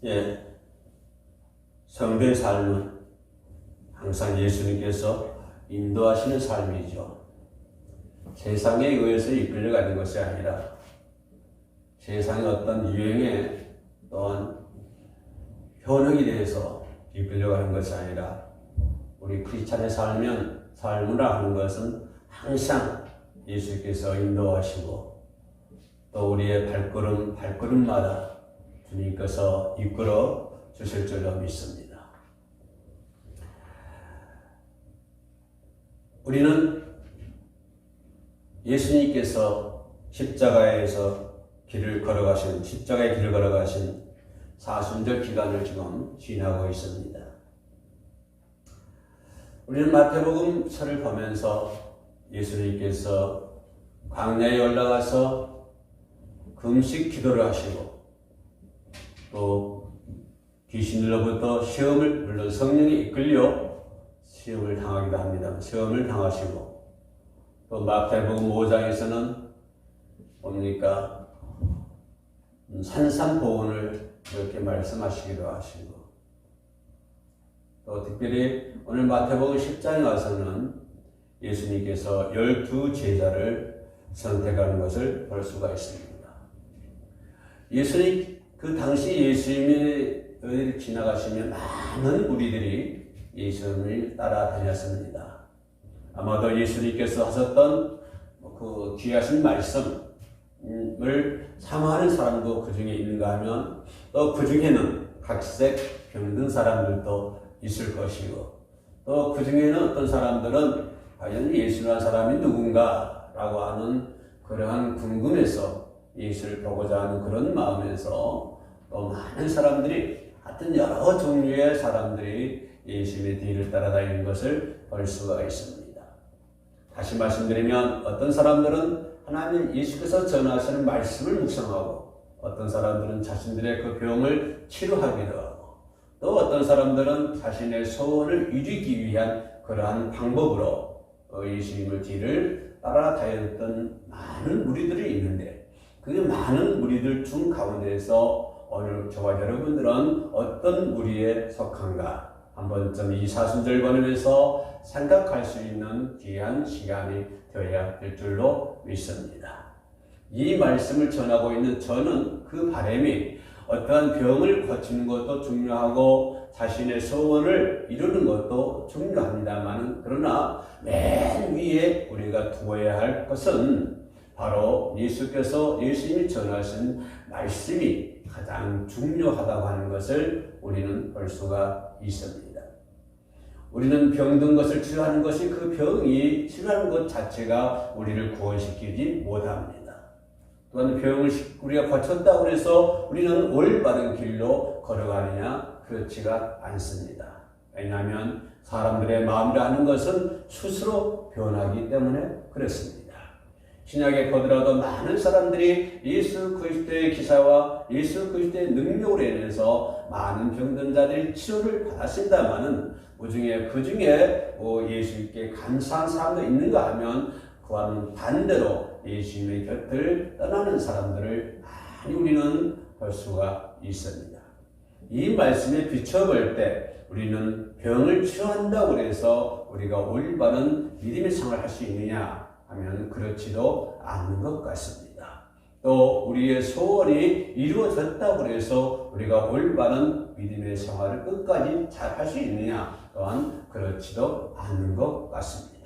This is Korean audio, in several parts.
예, 성도의 삶은 항상 예수님께서 인도하시는 삶이죠. 세상에 의해서 이끌려가는 것이 아니라 세상의 어떤 유행에 또한 현혹이 대해서 이끌려가는 것이 아니라 우리 크리스찬의 삶이라 하는 것은 항상 예수께서 인도하시고 또 우리의 발걸음마다 주님께서 이끌어 주실 줄로 믿습니다. 우리는 예수님께서 십자가의 길을 걸어가신 사순절 기간을 지금 지나고 있습니다. 우리는 마태복음서를 보면서 예수님께서 광야에 올라가서 금식 기도를 하시고 또 귀신들로부터 물론 성령에 이끌려 시험을 당하기도 합니다. 시험을 당하시고 또 마태복음 5장에서는 뭡니까? 산산보훈을 이렇게 말씀하시기도 하시고 또 특별히 오늘 마태복음 10장에 와서는 예수님께서 12제자를 선택하는 것을 볼 수가 있습니다. 그 당시 예수님이 지나가시면 많은 무리들이 예수님을 따라다녔습니다. 아마도 예수님께서 하셨던 그 귀하신 말씀을 사모하는 사람도 그 중에 있는가 하면 또 그 중에는 각색 병든 사람들도 있을 것이고 또 그 중에는 어떤 사람들은 과연 예수라는 사람이 누군가 라고 하는 그러한 궁금해서 예수를 보고자 하는 그런 마음에서 또 많은 사람들이 하여튼 여러 종류의 사람들이 예수님의 뒤를 따라다니는 것을 볼 수가 있습니다. 다시 말씀드리면 어떤 사람들은 하나님 예수께서 전하시는 말씀을 묵상하고 어떤 사람들은 자신들의 그 병을 치료하기도 하고 또 어떤 사람들은 자신의 소원을 이루기 위한 그러한 방법으로 예수님의 뒤를 따라다녔던 많은 무리들이 있는데 그 많은 무리들 중 가운데서 오늘 저와 여러분들은 어떤 무리에 속한가 한번쯤 이 사순절 보내면서 생각할 수 있는 귀한 시간이 되어야 될 줄로 믿습니다. 이 말씀을 전하고 있는 저는 그 바람이 어떠한 병을 고치는 것도 중요하고 자신의 소원을 이루는 것도 중요합니다만 그러나 맨 위에 우리가 두어야 할 것은 바로 예수님이 전하신 말씀이 가장 중요하다고 하는 것을 우리는 볼 수가 있습니다. 우리는 병든 것을 치료하는 것이 그 병이 치료하는 것 자체가 우리를 구원시키지 못합니다. 또한 병을 우리가 고쳤다고 해서 우리는 올바른 길로 걸어가느냐? 그렇지가 않습니다. 왜냐하면 사람들의 마음이라 하는 것은 스스로 변하기 때문에 그렇습니다. 신약에 보더라도 많은 사람들이 예수 그리스도의 기사와 예수 그리스도의 능력으로 인해서 많은 병든 자들이 치료를 받았습니다마는 그 중에 예수님께 감사한 사람도 있는가 하면 그와는 반대로 예수님의 곁을 떠나는 사람들을 많이 우리는 볼 수가 있습니다. 이 말씀에 비춰볼 때 우리는 병을 치료한다고 해서 우리가 올바른 믿음의 생활을 할 수 있느냐 하면 그렇지도 않는 것 같습니다. 또 우리의 소원이 이루어졌다고 해서 우리가 올바른 믿음의 생활을 끝까지 잘 할 수 있느냐 또한 그렇지도 않는 것 같습니다.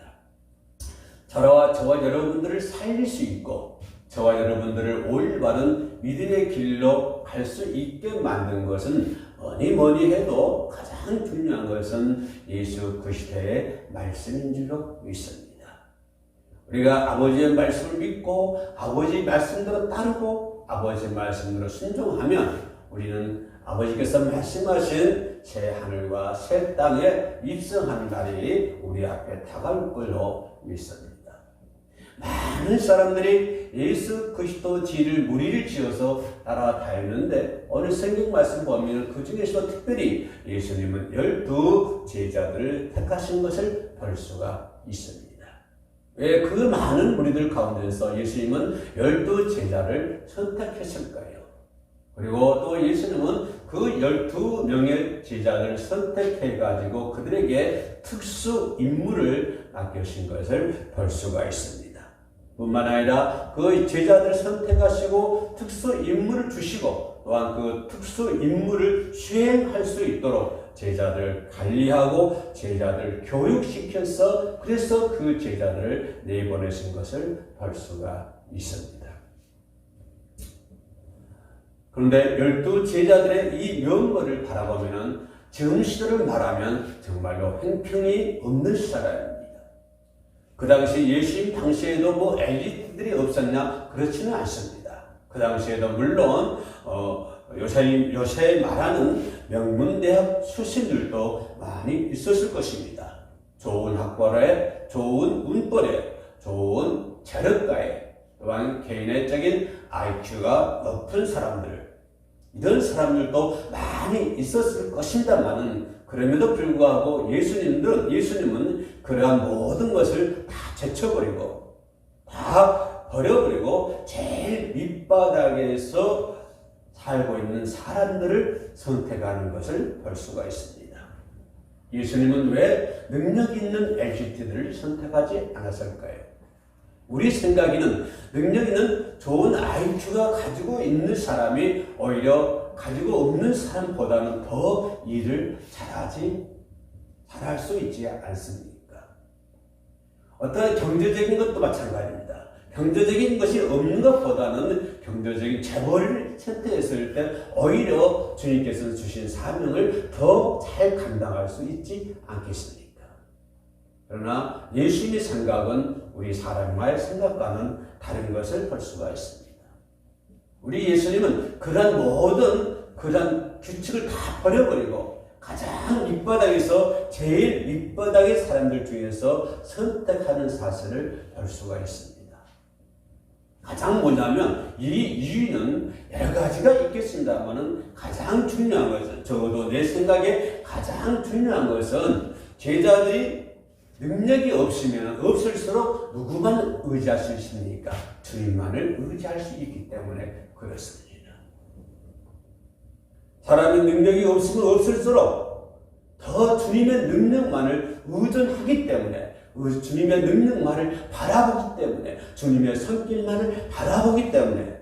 저와 여러분들을 살릴 수 있고 저와 여러분들을 올바른 믿음의 길로 갈 수 있게 만든 것은 뭐니 해도 가장 중요한 것은 예수 그리스도의 말씀인 줄로 믿습니다. 우리가 아버지의 말씀을 믿고 아버지의 말씀대로 따르고 아버지의 말씀대로 순종하면 우리는 아버지께서 말씀하신 새 하늘과 새 땅에 입성하는 날이 우리 앞에 다가올 걸로 믿습니다. 많은 사람들이 예수 그리스도 뒤를 무리를 지어서 따라다녔는데 오늘 성경 말씀 보면 그 중에서 특별히 예수님은 12제자들을 택하신 것을 볼 수가 있습니다. 왜 그 많은 무리들 가운데서 예수님은 12제자를 선택했을까요? 그리고 또 예수님은 그 12명의 제자들을 선택해가지고 그들에게 특수 임무를 맡기신 것을 볼 수가 있습니다. 뿐만 아니라 그 제자들을 선택하시고 특수 임무를 주시고 또한 그 특수 임무를 수행할 수 있도록 제자들을 관리하고 제자들을 교육시켜서 그래서 그 제자들을 내보내신 것을 볼 수가 있습니다. 그런데 12제자들의 이 면모를 바라보면 정시대로 말하면 정말로 형편이 없는 사람입니다. 그 당시 예수님 당시에도 뭐 엘리트들이 없었냐? 그렇지는 않습니다. 그 당시에도 물론 요새 말하는 명문대학 출신들도 많이 있었을 것입니다. 좋은 학벌에, 좋은 운벌에, 좋은 재력가에, 또한 개인적인 IQ가 높은 사람들, 이런 사람들도 많이 있었을 것입니다만은 그럼에도 불구하고 예수님은 그러한 모든 것을 다 제쳐버리고 다 버려버리고 제일 밑바닥에서 살고 있는 사람들을 선택하는 것을 볼 수가 있습니다. 예수님은 왜 능력 있는 LGT들을 선택하지 않았을까요? 우리 생각에는 능력 있는 좋은 IQ가 가지고 있는 사람이 오히려 가지고 없는 사람보다는 더 일을 잘할 수 있지 않습니까? 어떤 경제적인 것도 마찬가지입니다. 경제적인 것이 없는 것보다는 경제적인 재벌을 선택했을 때 오히려 주님께서 주신 사명을 더 잘 감당할 수 있지 않겠습니까? 그러나 예수님의 생각은 우리 사람과의 생각과는 다른 것을 볼 수가 있습니다. 우리 예수님은 그런 규칙을 다 버려버리고 가장 밑바닥에서 제일 밑바닥의 사람들 중에서 선택하는 사실을 볼 수가 있습니다. 가장 뭐냐면 이 이유는 여러 가지가 있겠습니다만은 가장 중요한 것은 적어도 내 생각에 가장 중요한 것은 제자들이 능력이 없을수록 누구만 의지할 수 있습니까? 주님만을 의지할 수 있기 때문에 그렇습니다. 사람이 능력이 없으면 없을수록 더 주님의 능력만을 의존하기 때문에 주님의 능력만을 바라보기 때문에 주님의 손길만을 바라보기 때문에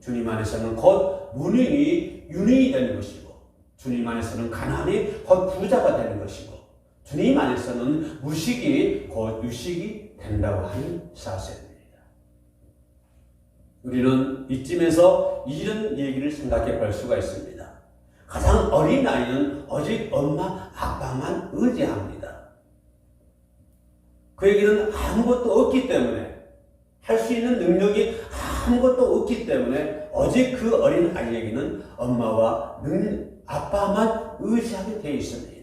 주님 안에서는 곧 유능이 되는 것이고 주님 안에서는 가난이 곧 부자가 되는 것이고 주님 안에서는 무식이 곧 유식이 된다고 하는 사실입니다. 우리는 이쯤에서 이런 얘기를 생각해 볼 수가 있습니다. 가장 어린 아이는 오직 엄마, 아빠만 의지합니다. 그에게는 아무것도 없기 때문에 할 수 있는 능력이 아무것도 없기 때문에 오직 그 어린 아이에게는 엄마와 아빠만 의지하게 되어 있습니다.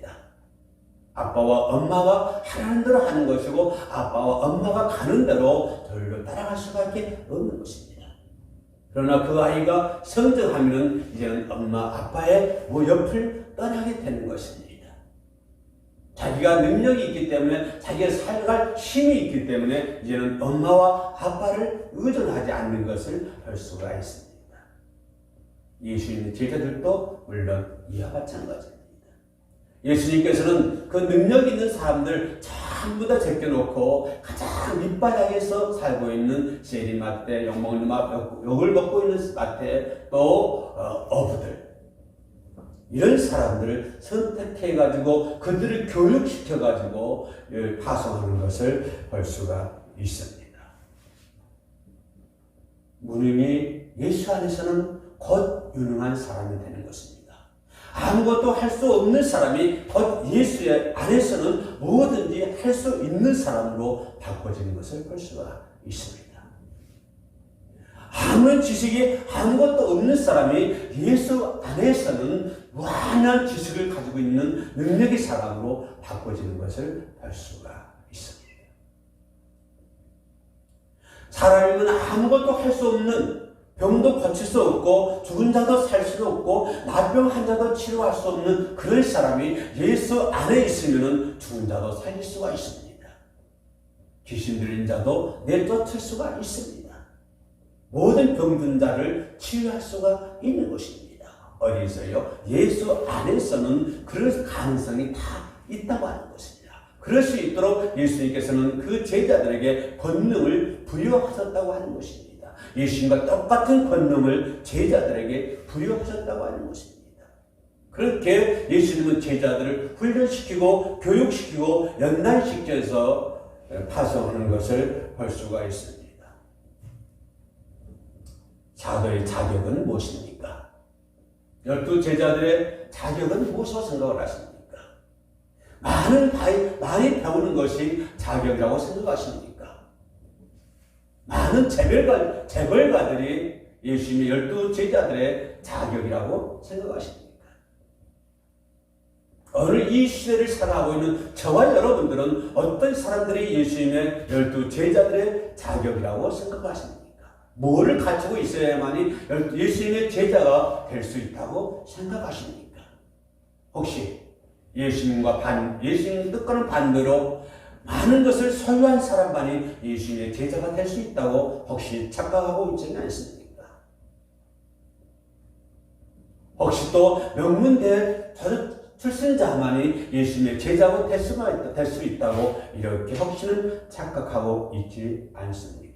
아빠와 엄마가 하라는 대로 하는 것이고 아빠와 엄마가 가는 대로 절로 따라갈 수밖에 없는 것입니다. 그러나 그 아이가 성장하면 이제는 엄마, 아빠의 옆을 떠나게 되는 것입니다. 자기가 능력이 있기 때문에 자기가 살아갈 힘이 있기 때문에 이제는 엄마와 아빠를 의존하지 않는 것을 볼 수가 있습니다. 예수님의 제자들도 물론 이와 마찬가지입니다. 예수님께서는 그 능력 있는 사람들 전부 다 제껴놓고 가장 밑바닥에서 살고 있는 세리마태, 욕을 먹고 있는 마태, 또 어부들 이런 사람들을 선택해가지고 그들을 교육시켜가지고 파송하는 것을 볼 수가 있습니다. 무능이 예수 안에서는 곧 유능한 사람이 되는 것입니다. 아무것도 할 수 없는 사람이 곧 예수 안에서는 뭐든지 할 수 있는 사람으로 바꿔지는 것을 볼 수가 있습니다. 아무런 지식이 아무것도 없는 사람이 예수 안에서는 무한한 지식을 가지고 있는 능력의 사람으로 바꿔지는 것을 볼 수가 있습니다. 사람이면 아무것도 할 수 없는 병도 고칠 수 없고 죽은 자도 살 수 없고 나병 환자도 치료할 수 없는 그런 사람이 예수 안에 있으면 죽은 자도 살릴 수가 있습니다. 귀신 들린 자도 내쫓을 수가 있습니다. 모든 병든 자를 치유할 수가 있는 것입니다. 어디서요? 예수 안에서는 그럴 가능성이 다 있다고 하는 것입니다. 그럴 수 있도록 예수님께서는 그 제자들에게 권능을 부여하셨다고 하는 것입니다. 예수님과 똑같은 권능을 제자들에게 부여하셨다고 하는 것입니다. 그렇게 예수님은 제자들을 훈련시키고 교육시키고 연단시켜서 파송하는 것을 볼 수가 있습니다. 사도의 자격은 무엇입니까? 12 제자들의 자격은 무엇으로 생각을 하십니까? 많이 배우는 것이 자격이라고 생각하십니까? 많은 재벌가들이 예수님의 12 제자들의 자격이라고 생각하십니까? 오늘 이 시대를 살아가고 있는 저와 여러분들은 어떤 사람들이 예수님의 12 제자들의 자격이라고 생각하십니까? 뭐를 갖추고 있어야만이 예수님의 제자가 될 수 있다고 생각하십니까? 혹시 예수님 뜻과는 반대로 많은 것을 소유한 사람만이 예수님의 제자가 될 수 있다고 혹시 착각하고 있지는 않습니까? 혹시 또 명문대 출신자만이 예수님의 제자가 될 수 있다고 이렇게 혹시는 착각하고 있지 않습니까?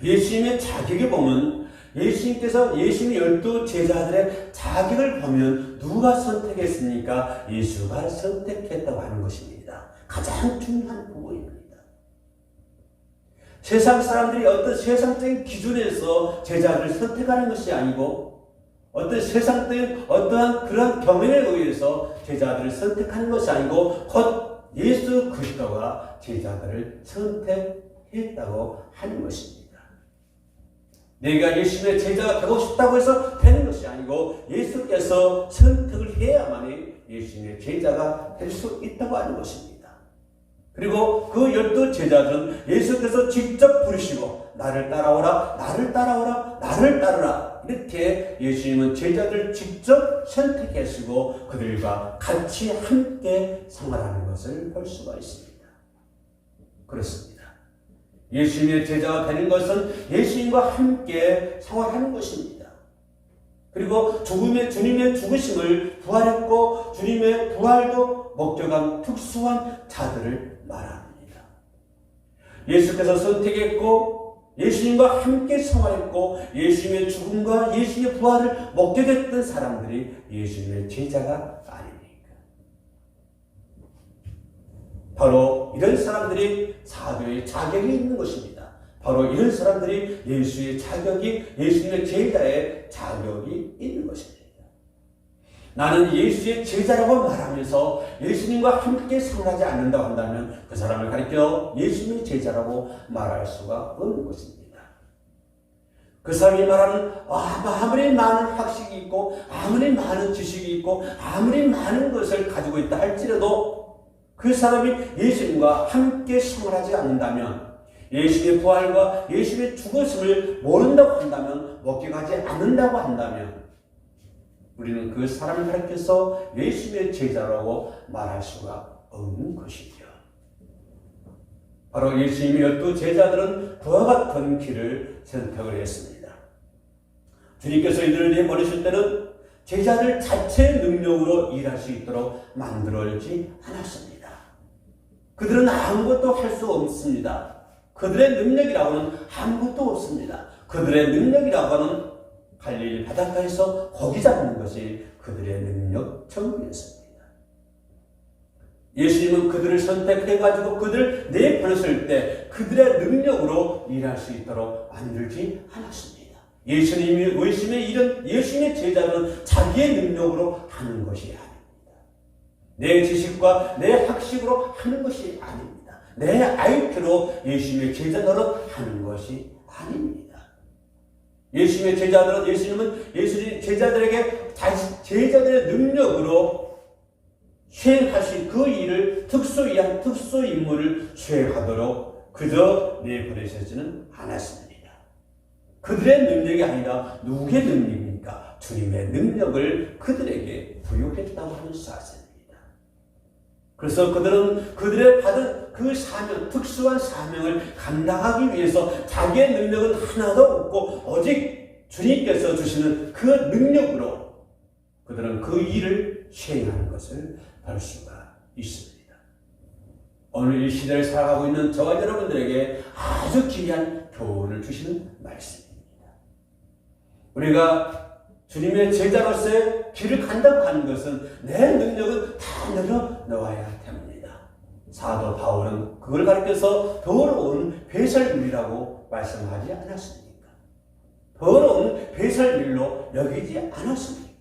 예수님의 자격을 보면 예수님께서 예수님의 12 제자들의 자격을 보면 누가 선택했습니까? 예수가 선택했다고 하는 것입니다. 가장 중요한 부분입니다. 세상 사람들이 어떤 세상적인 기준에서 제자들을 선택하는 것이 아니고 어떤 세상적인 어떠한 그런 경험에 의해서 제자들을 선택하는 것이 아니고 곧 예수 그리스도가 제자들을 선택했다고 하는 것입니다. 내가 예수님의 제자가 되고 싶다고 해서 되는 것이 아니고 예수께서 선택을 해야만이 예수님의 제자가 될 수 있다고 하는 것입니다. 그리고 그 12 제자들은 예수께서 직접 부르시고 나를 따라오라, 나를 따라오라, 나를 따르라 이렇게 예수님은 제자들 직접 선택하시고 그들과 같이 함께 생활하는 것을 볼 수가 있습니다. 그렇습니다. 예수님의 제자가 되는 것은 예수님과 함께 생활하는 것입니다. 그리고 주님의 죽으심을 부활했고 주님의 부활도 목적한 특수한 자들을 말합니다. 예수께서 선택했고 예수님과 함께 생활했고 예수님의 죽음과 예수님의 부활을 목격했던 사람들이 예수님의 제자가 아닙니까? 바로 이런 사람들이 사도의 자격이 있는 것입니다. 바로 이런 사람들이 예수의 자격이, 예수님의 제자의 자격이 있는 것입니다. 나는 예수의 제자라고 말하면서 예수님과 함께 생활하지 않는다고 한다면 그 사람을 가리켜 예수님의 제자라고 말할 수가 없는 것입니다. 그 사람이 말하는 아무리 많은 학식이 있고 아무리 많은 지식이 있고 아무리 많은 것을 가지고 있다 할지라도 그 사람이 예수님과 함께 생활하지 않는다면 예수님의 부활과 예수님의 죽으심을 모른다고 한다면 목격하지 않는다고 한다면 우리는 그 사람을 가리켜서 예수님의 제자라고 말할 수가 없는 것이죠. 바로 예수님의 12 제자들은 그와 같은 길을 선택을 했습니다. 주님께서 이들을 내보내실 때는 제자들 자체의 능력으로 일할 수 있도록 만들어지 않았습니다. 그들은 아무것도 할 수 없습니다. 그들의 능력이라고는 아무것도 없습니다. 그들의 능력이라고는 갈릴리 바닷가에서 고기 잡는 것이 그들의 능력 전부였습니다. 예수님은 그들을 선택해가지고 그들을 내보냈을 때 그들의 능력으로 일할 수 있도록 만들지 않았습니다. 예수님의 제자는 자기의 능력으로 하는 것이 아닙니다. 내 지식과 내 학식으로 하는 것이 아닙니다. 내 IQ로 예수님의 제자들은 하는 것이 아닙니다. 예수님의 제자들은 예수님의 제자들에게 제자들의 능력으로 수행할 수 있는 그 일을 특수 임무를 수행하도록 그저 내보내시지는 않았습니다. 그들의 능력이 아니라 누구의 능력입니까? 주님의 능력을 그들에게 부여했다고 하는 사실입니다. 그래서 그들은 그들의 받은 그 사명, 특수한 사명을 감당하기 위해서 자기의 능력은 하나도 없고 오직 주님께서 주시는 그 능력으로 그들은 그 일을 수행하는 것을 볼 수가 있습니다. 오늘 이 시대를 살아가고 있는 저와 여러분들에게 아주 귀한 교훈을 주시는 말씀입니다. 우리가 주님의 제자로서의 길을 간다고 하는 것은 내 능력은 다 내려놓아야 됩니다. 사도 바울은 그걸 가리켜서 더러운 배설물이라고 말씀하지 않았습니까? 더러운 배설물로 여기지 않았습니까?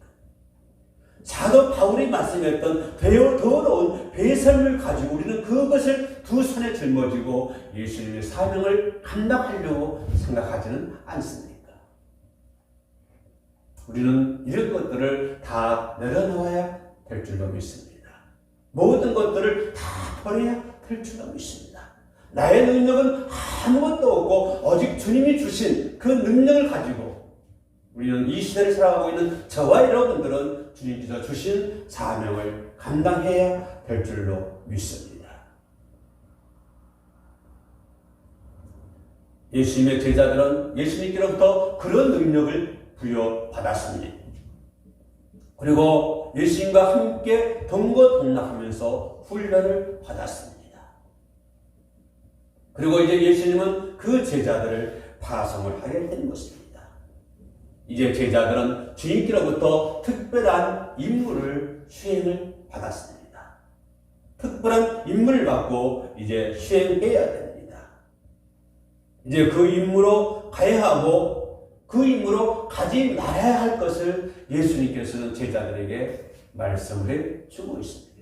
사도 바울이 말씀했던 더러운 배설물 가지고 우리는 그것을 두 손에 짊어지고 예수님의 사명을 감당하려고 생각하지는 않습니까? 우리는 이런 것들을 다 내려놓아야 될 줄로 믿습니다. 모든 것들을 다 버려야 될 줄로 믿습니다. 나의 능력은 아무것도 없고 오직 주님이 주신 그 능력을 가지고 우리는 이 시대를 살아가고 있는 저와 여러분들은 주님께서 주신 사명을 감당해야 될 줄로 믿습니다. 예수님의 제자들은 예수님께로부터 그런 능력을 부여받았습니다. 그리고 예수님과 함께 동거동락하면서 훈련을 받았습니다. 그리고 이제 예수님은 그 제자들을 파송을 하게 된 것입니다. 이제 제자들은 주님께로부터 특별한 임무를 수행을 받았습니다. 특별한 임무를 받고 이제 수행해야 됩니다. 이제 그 임무로 가야 하고 그 임무로 가지 말아야 할 것을 예수님께서는 제자들에게 말씀을 해주고 있습니다.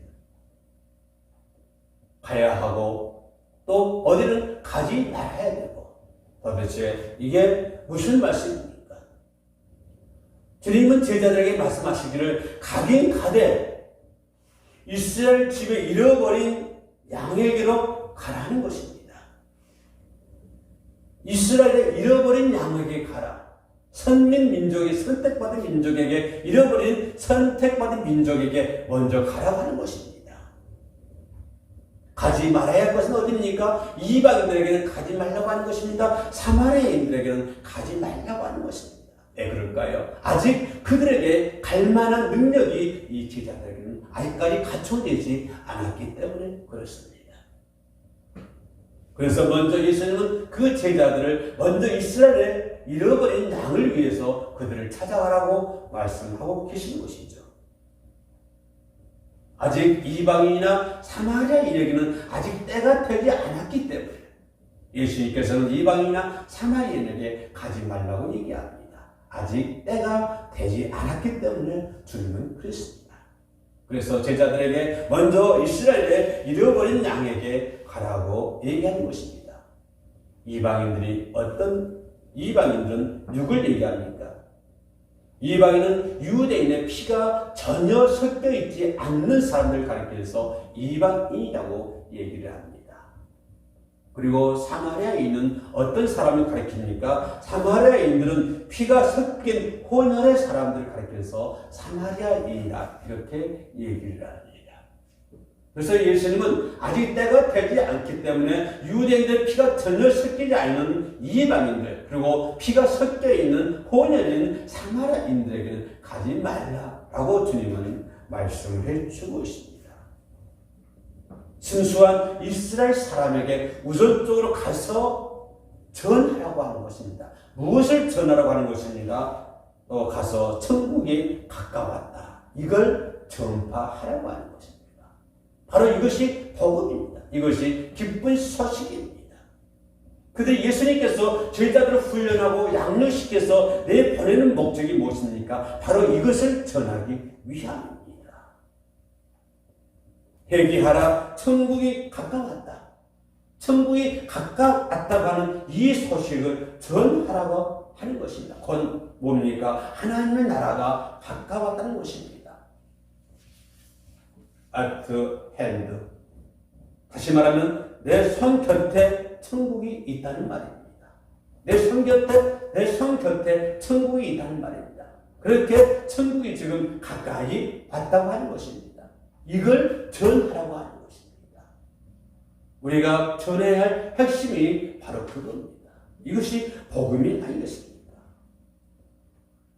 가야 하고 또 어디는 가지 말아야 되고 도대체 이게 무슨 말씀입니까? 주님은 제자들에게 말씀하시기를 가긴 가되 이스라엘 집에 잃어버린 양에게로 가라는 것입니다. 이스라엘에 잃어버린 양에게 가라. 선민 민족이 선택받은 민족에게 잃어버린 선택받은 민족에게 먼저 가라고 하는 것입니다. 가지 말아야 할 것은 어디입니까? 이방인들에게는 가지 말라고 하는 것입니다. 사마리아인들에게는 가지 말라고 하는 것입니다. 왜 그럴까요? 아직 그들에게 갈 만한 능력이 이 제자들에게는 아직까지 갖춰지지 않았기 때문에 그렇습니다. 그래서 먼저 예수님은 그 제자들을 먼저 이스라엘에 잃어버린 양을 위해서 그들을 찾아가라고 말씀하고 계신 것이죠. 아직 이방인이나 사마리아인에게는 아직 때가 되지 않았기 때문에 예수님께서는 이방인이나 사마리아인에게 가지 말라고 얘기합니다. 아직 때가 되지 않았기 때문에 주님은 그랬습니다. 그래서 제자들에게 먼저 이스라엘에 잃어버린 양에게 가라고 얘기하는 것입니다. 이방인들은 누굴 얘기합니까? 이방인은 유대인의 피가 전혀 섞여 있지 않는 사람들을 가리켜서 이방인이라고 얘기를 합니다. 그리고 사마리아에 있는 어떤 사람을 가리킵니까? 사마리아인들은 피가 섞인 혼혈의 사람들을 가리켜서 사마리아인이다 이렇게 얘기를 합니다. 그래서 예수님은 아직 때가 되지 않기 때문에 유대인들의 피가 전혀 섞이지 않는 이방인들 그리고 피가 섞여 있는 혼혈인 사마리아인들에게는 가지 말라라고 주님은 말씀을 해주고 있습니다. 순수한 이스라엘 사람에게 우선적으로 가서 전하라고 하는 것입니다. 무엇을 전하라고 하는 것입니까? 가서 천국이 가까웠다. 이걸 전파하라고 하는 것입니다. 바로 이것이 복음입니다. 이것이 기쁜 소식입니다. 그들 예수님께서 제자들을 훈련하고 양육시켜서 내보내는 목적이 무엇입니까? 바로 이것을 전하기 위함입니다. 회개하라, 천국이 가까웠다. 천국이 가까웠다고 하는 이 소식을 전하라고 하는 것입니다. 곧 뭡니까? 하나님의 나라가 가까웠다는 것입니다. at hand. 다시 말하면 내 손 곁에 천국이 있다는 말입니다. 내 손 곁에 천국이 있다는 말입니다. 그렇게 천국이 지금 가까이 왔다고 하는 것입니다. 이걸 전하라고 하는 것입니다. 우리가 전해야 할 핵심이 바로 그겁니다. 이것이 복음이 아니겠습니까?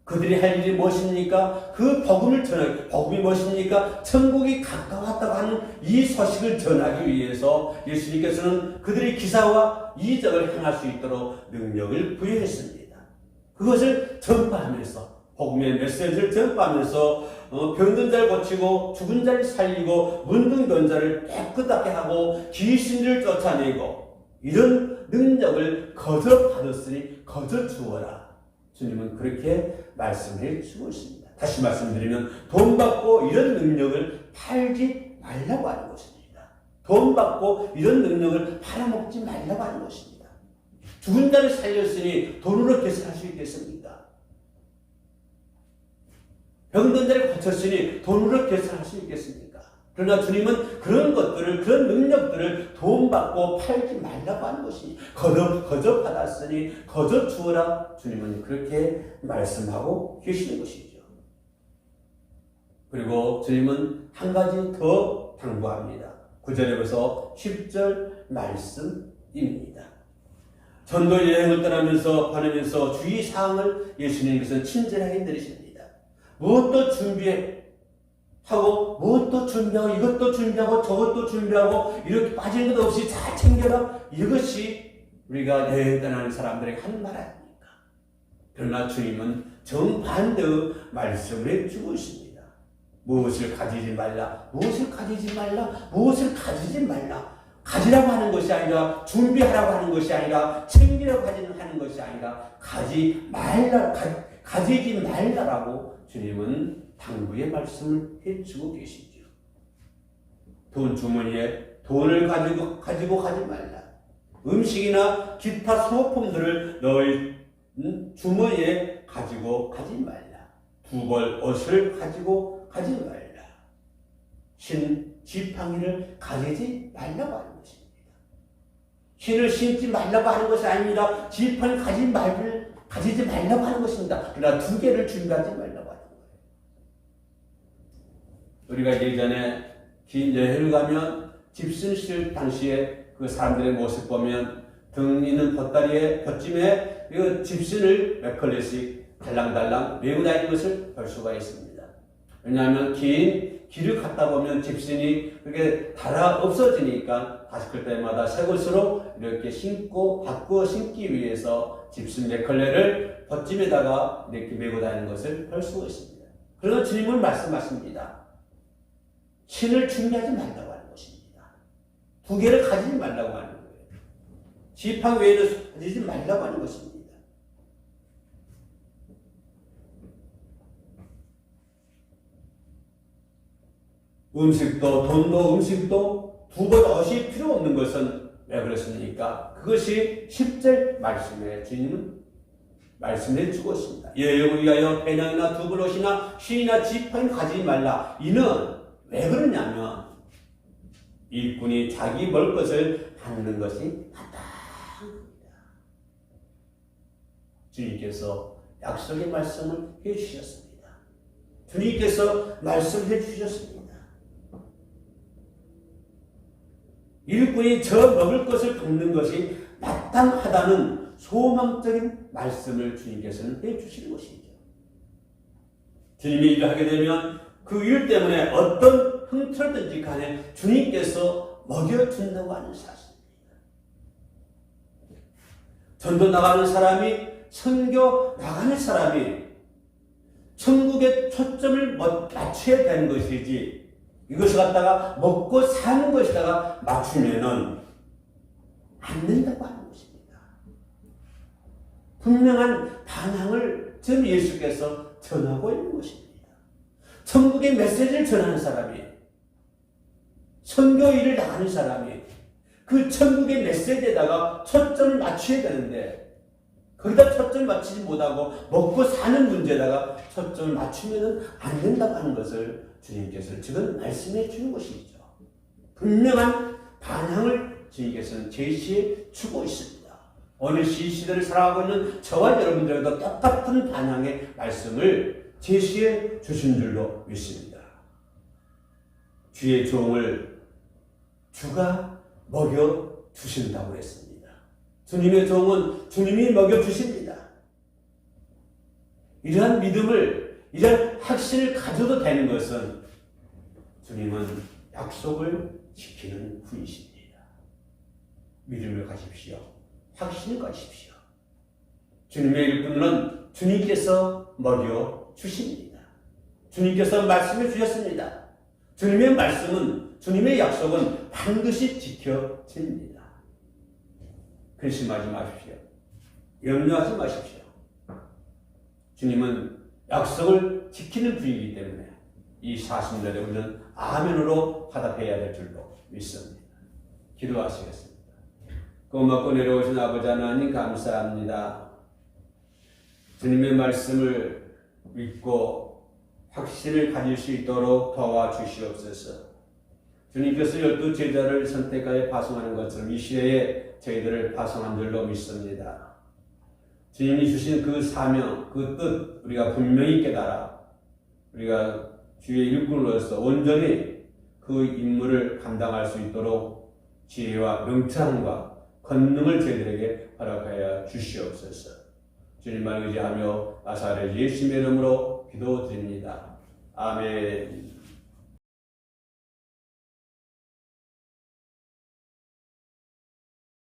그들이 할 일이 무엇입니까? 그 복음을 전하기. 복음이 무엇입니까? 천국이 가까웠다고 하는 이 소식을 전하기 위해서 예수님께서는 그들의 기사와 이적을 행할 수 있도록 능력을 부여했습니다. 그것을 전파하면서 복음의 메시지를 전파하면서 병든 자를 고치고 죽은 자를 살리고 문둥 든 자를 깨끗하게 하고 귀신을 쫓아내고 이런 능력을 거저 받았으니 거저 주어라. 주님은 그렇게 말씀해 주고 있습니다. 다시 말씀드리면 돈 받고 이런 능력을 팔지 말라고 하는 것입니다. 돈 받고 이런 능력을 팔아먹지 말라고 하는 것입니다. 죽은 자를 살렸으니 돈으로 계산할 수 있겠습니까? 병든 자를 고쳤으니 돈으로 계산할 수 있겠습니까? 그러나 주님은 그런 것들을, 그런 능력들을 돈 받고 팔지 말라고 하는 것이 거저 받았으니 거저 주어라. 주님은 그렇게 말씀하고 계시는 것이죠. 그리고 주님은 한 가지 더 당부합니다. 9절에서 10절 말씀입니다. 전도 여행을 떠나면서 보내면서 주의사항을 예수님께서 친절하게 내리십니다. 무엇도 하고 무엇도 준비하고 이것도 준비하고 저것도 준비하고 이렇게 빠진 것 없이 잘 챙겨라. 이것이 우리가 여행 떠나는 사람들에게 하는 말 아닙니까? 그러나 주님은 정반대의 말씀을 해주고 있습니다. 무엇을 가지지 말라, 무엇을 가지지 말라, 무엇을 가지지 말라. 가지라고 하는 것이 아니라 준비하라고 하는 것이 아니라 챙기라고 하는 것이 아니라 가지지 말라라고 주님은 당부의 말씀을 해주고 계시죠. 돈 주머니에 돈을 가지고 가지 말라. 음식이나 기타 소모품들을 너희 주머니에 가지고 가지 말라. 두 벌 옷을 가지고 가지 말라. 흰 지팡이를 가지지 말라고 하는 것입니다. 흰을 신지 말라고 하는 것이 아닙니다. 지팡이 가지지 말라고 하는 것입니다. 그러나 두 개를 준비하지 말라고 하는 거예요. 우리가 예전에 긴 여행을 가면 집신 실 당시에 그 사람들의 모습 보면 등 있는 돛찜에 그 집신을 몇 컬레씩 달랑달랑 메고 다니는 것을 볼 수가 있습니다. 왜냐하면 긴 길을 갔다 보면 집신이 그렇게 달아 없어지니까 다시 그럴 때마다 새 것으로 이렇게 바꾸어 신기 위해서 집신 몇 컬레를 돛찜에다가 이렇게 메고 다니는 것을 볼 수가 있습니다. 그러나 주님은 말씀하십니다. 신을 준비하지 말라고 하는 것입니다. 두 개를 가지지 말라고 하는 거예요. 지팡이 외에는 가지지 말라고 하는 것입니다. 음식도 돈도 음식도 두 번 옷이 필요 없는 것은 왜 그렇습니까? 그것이 10절 말씀에 주님은 말씀해 주고 있습니다. 여행을 위하여 배낭이나 두 벌 옷이나 신이나 지팡이 가지지 말라. 이는 왜 그러냐면 일꾼이 자기 먹을 것을 받는 것이 마땅합니다. 주님께서 약속의 말씀을 해주셨습니다. 주님께서 말씀해 주셨습니다. 일꾼이 저 먹을 것을 받는 것이 마땅하다는 소망적인 말씀을 주님께서는 해주시는 것이죠. 주님이 일을 하게 되면 그 일 때문에 어떤 형태든지 간에 주님께서 먹여준다고 하는 사실입니다. 전도 나가는 사람이, 선교 나가는 사람이 천국에 초점을 맞춰야 되는 것이지 이것을 갖다가 먹고 사는 것에다가 맞추면은 안 된다고 하는 것입니다. 분명한 반항을 전 예수께서 전하고 있는 것입니다. 천국의 메시지를 전하는 사람이, 선교 일을 나가는 사람이 그 천국의 메시지에다가 초점을 맞춰야 되는데 거기다 초점을 맞추지 못하고 먹고 사는 문제에다가 초점을 맞추면 안 된다고 하는 것을 주님께서 지금 말씀해 주는 것이죠. 분명한 반향을 주님께서는 제시해 주고 있습니다. 오늘 시대를 살아가고 있는 저와 여러분들에게도 똑같은 반향의 말씀을 제시해 주신 줄로 믿습니다. 주의 종을 주가 먹여 주신다고 했습니다. 주님의 종은 주님이 먹여 주십니다. 이러한 믿음을, 이러한 확신을 가져도 되는 것은 주님은 약속을 지키는 분이십니다. 믿음을 가십시오. 확신을 가십시오. 주님의 일꾼은 주님께서 먹여 주십니다. 주님께서 말씀해 주셨습니다. 주님의 말씀은, 주님의 약속은 반드시 지켜집니다. 근심하지 마십시오. 염려하지 마십시오. 주님은 약속을 지키는 분이기 때문에 이 40년에 우리는 아멘으로 화답해야 될 줄로 믿습니다. 기도하시겠습니다. 고맙고 내려오신 아버지 하나님 감사합니다. 주님의 말씀을 믿고 확신을 가질 수 있도록 도와주시옵소서. 주님께서 12제자를 선택하여 파송하는 것처럼 이 시대에 저희들을 파송한 줄로 믿습니다. 주님이 주신 그 사명, 그 뜻 우리가 분명히 깨달아 우리가 주의 일꾼으로서 온전히 그 임무를 감당할 수 있도록 지혜와 명철함과 권능을 저희들에게 허락하여 주시옵소서. 주님만 의지하며 나사렛 예수님의 이름으로 기도드립니다. 아멘.